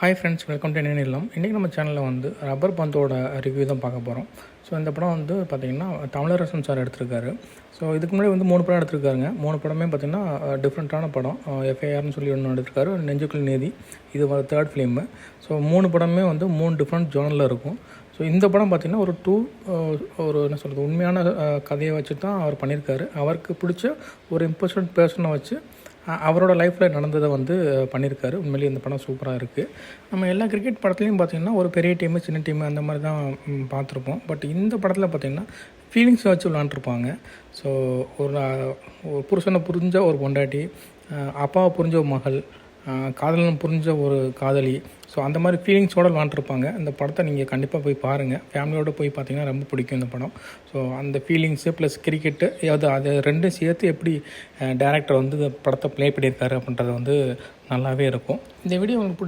Hi friends, welcome to என்ன இல்லம். இன்றைக்கி நம்ம சேனலில் வந்து ரப்பர் பந்தோட ரிவ்யூ தான் பார்க்க போகிறோம். ஸோ இந்த படம் வந்து பார்த்திங்கன்னா தமிழரசன் சார் எடுத்திருக்காரு. ஸோ இதுக்கு முன்னாடி வந்து 3 படம் எடுத்திருக்காருங்க. 3 படமே பார்த்திங்கன்னா டிஃப்ரெண்ட்டான படம். எஃப்ஐஆர்னு சொல்லி ஒன்று எடுத்திருக்காரு, நெஞ்சுக்குள் நீதி, இது 3rd ஃபிலிமு. ஸோ 3 படமே வந்து 3 டிஃப்ரெண்ட் ஜோனில் இருக்கும். ஸோ இந்த படம் பார்த்திங்கன்னா ஒரு என்ன சொல்கிறது, உண்மையான கதையை வச்சு தான் அவர் பண்ணியிருக்காரு. அவருக்கு பிடிச்ச ஒரு இம்பார்ட்டன்ட் பர்சனை வச்சு அவரோட லைஃப்பில் நடந்ததை வந்து பண்ணியிருக்காரு. உண்மையிலேயே இந்த படம் சூப்பராக இருக்குது. நம்ம எல்லா கிரிக்கெட் படத்துலையும் பார்த்திங்கன்னா ஒரு பெரிய டீமு, சின்ன டீமு அந்த மாதிரி தான் பார்த்துருப்போம். பட் இந்த படத்தில் பார்த்திங்கன்னா ஃபீலிங்ஸை வச்சு விளாண்டுருப்பாங்க. ஸோ ஒரு புருஷனை புரிஞ்ச ஒரு பொண்டாட்டி, அப்பாவை புரிஞ்ச ஒரு மகள், காதலன் புரிஞ்ச ஒரு காதலி, ஸோ அந்த மாதிரி ஃபீலிங்ஸோடு விளாண்டுருப்பாங்க. இந்த படத்தை நீங்கள் கண்டிப்பாக போய் பாருங்கள். ஃபேமிலியோடு போய் பார்த்தீங்கன்னா ரொம்ப பிடிக்கும் இந்த படம். ஸோ அந்த ஃபீலிங்ஸு ப்ளஸ் கிரிக்கெட்டு, அது ரெண்டும் சேர்த்து எப்படி டேரக்டர் வந்து இந்த படத்தை ப்ளே பண்ணியிருக்காரு அப்படின்றது வந்து நல்லாவே இருக்கும். இந்த வீடியோ உங்களுக்கு